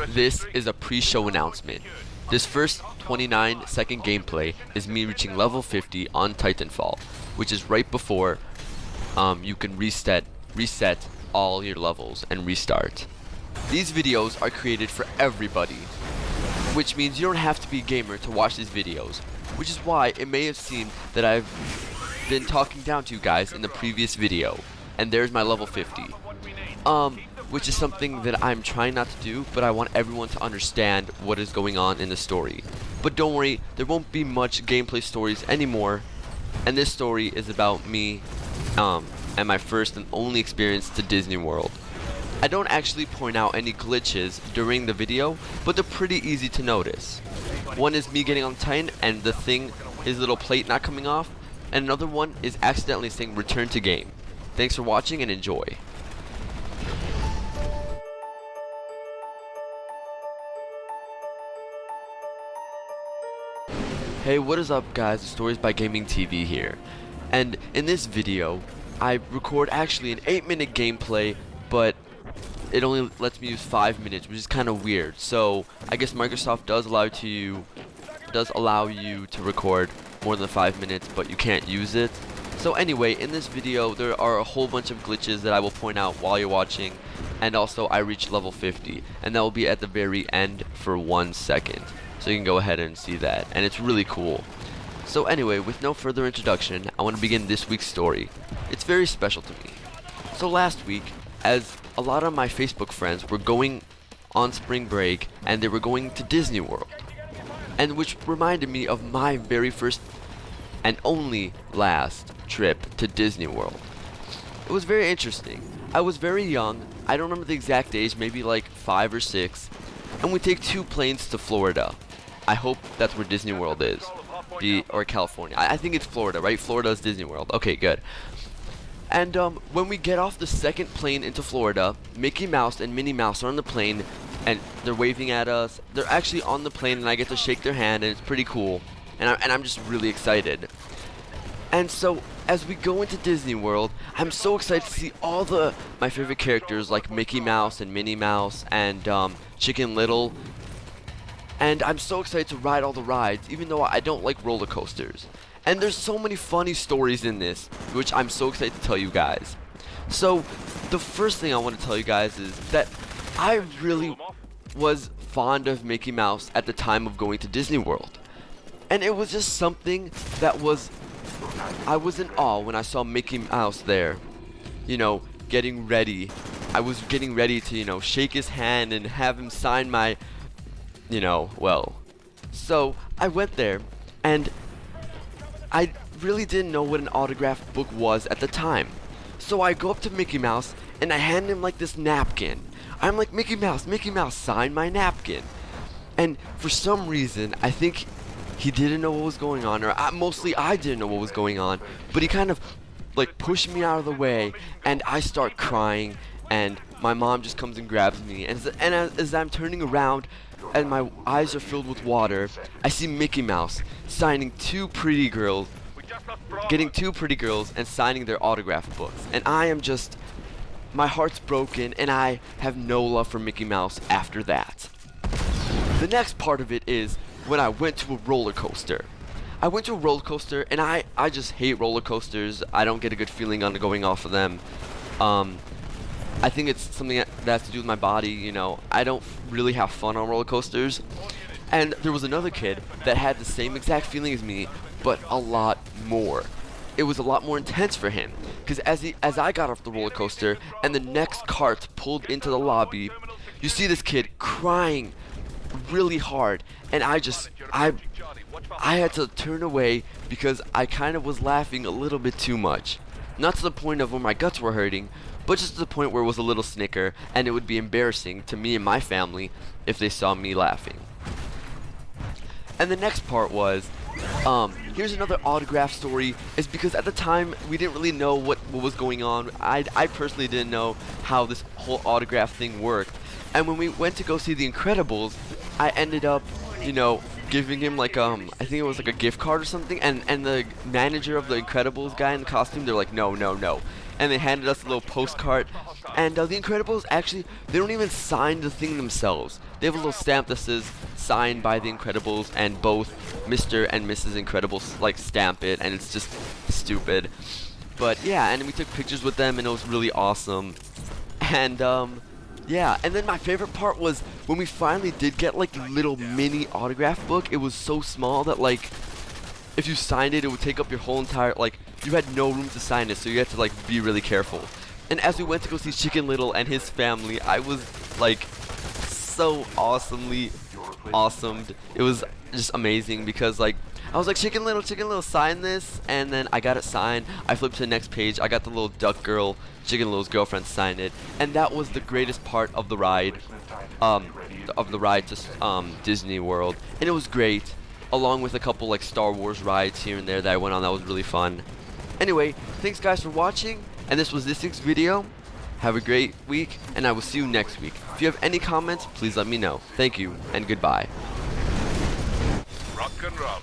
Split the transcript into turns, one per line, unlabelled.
This is a pre-show announcement. This first 29-second gameplay is me reaching level 50 on Titanfall, which is right before you can reset all your levels and restart. These videos are created for everybody, which means you don't have to be a gamer to watch these videos, which is why it may have seemed that I've been talking down to you guys in the previous video. And there's my level 50. Which is something that I'm trying not to do, but I want everyone to understand what is going on in the story. But don't worry, there won't be much gameplay stories anymore, and this story is about me and my first and only experience to Disney World. I don't actually point out any glitches during the video, but they're pretty easy to notice. One is me getting on Titan and the thing, his little plate not coming off, and another one is accidentally saying return to game. Thanks for watching and enjoy. Hey, what is up guys, StorysByGamingTV here, and in this video I record actually an 8-minute gameplay, but it only lets me use 5 minutes, which is kind of weird. So I guess Microsoft does allow you to record more than 5 minutes, but you can't use it. So anyway, in this video there are a whole bunch of glitches that I will point out while you're watching, and also I reached level 50, and that will be at the very end for 1 second. So you can go ahead and see that, and it's really cool. So anyway, with no further introduction, I want to begin this week's story. It's very special to me. So last week, as a lot of my Facebook friends were going on spring break, and they were going to Disney World, and which reminded me of my very first and only last trip to Disney World. It was very interesting. I was very young, I don't remember the exact age, maybe like 5 or 6, and we take 2 planes to Florida. I hope that's where Disney World is, or California. I think it's Florida, right? Florida is Disney World. Okay, good. And when we get off the second plane into Florida, Mickey Mouse and Minnie Mouse are on the plane, and they're waving at us. They're actually on the plane, and I get to shake their hand, and it's pretty cool. And I'm just really excited. And so, as we go into Disney World, I'm so excited to see all my favorite characters like Mickey Mouse and Minnie Mouse and Chicken Little. And I'm so excited to ride all the rides, even though I don't like roller coasters. And there's so many funny stories in this, which I'm so excited to tell you guys. So, the first thing I want to tell you guys is that I really was fond of Mickey Mouse at the time of going to Disney World. And it was just something that I was in awe when I saw Mickey Mouse there, you know, getting ready. I was getting ready to, you know, shake his hand and have him sign my, so I went there, and I really didn't know what an autograph book was at the time. So I go up to Mickey Mouse, and I hand him like this napkin. I'm like, Mickey Mouse, sign my napkin. And for some reason, I think he didn't know what was going on, or mostly I didn't know what was going on, but he kind of like pushed me out of the way, and I start crying, and my mom just comes and grabs me, and as I'm turning around and my eyes are filled with water, I see Mickey Mouse signing 2 pretty girls, getting 2 pretty girls and signing their autograph books, and I am just, my heart's broken, and I have no love for Mickey Mouse after that. The next part of it is when I went to a roller coaster. I went to a roller coaster, and I just hate roller coasters. I don't get a good feeling on going off of them. I think it's something that has to do with my body, you know. I don't really have fun on roller coasters. And there was another kid that had the same exact feeling as me, but a lot more. It was a lot more intense for him, because as I got off the roller coaster and the next cart pulled into the lobby, you see this kid crying really hard, and I had to turn away because I kind of was laughing a little bit too much. Not to the point of where my guts were hurting, but just to the point where it was a little snicker, and it would be embarrassing to me and my family if they saw me laughing. And the next part was, here's another autograph story, is because at the time we didn't really know what was going on. I personally didn't know how this whole autograph thing worked. And when we went to go see The Incredibles, I ended up, you know, giving him like I think it was like a gift card or something, and the manager of The Incredibles guy in the costume, they're like, no, and they handed us a little postcard. And the Incredibles, actually, they don't even sign the thing themselves. They have a little stamp that says signed by the Incredibles, and both Mr. and Mrs. Incredibles like stamp it, and it's just stupid. But yeah, and we took pictures with them, and it was really awesome. And yeah, and then my favorite part was when we finally did get like a little mini autograph book. It was so small that like if you signed it, it would take up your whole entire, like, you had no room to sign it, so you had to like be really careful. And as we went to go see Chicken Little and his family, I was like so awesomely awesomed. It was just amazing because like I was like, Chicken Little, sign this, and then I got it signed. I flipped to the next page. I got the little duck girl, Chicken Little's girlfriend, signed it, and that was the greatest part of the ride, to Disney World, and it was great, along with a couple like Star Wars rides here and there that I went on. That was really fun. Anyway, thanks guys for watching, and this was this week's video. Have a great week, and I will see you next week. If you have any comments, please let me know. Thank you, and goodbye.
Rock and roll.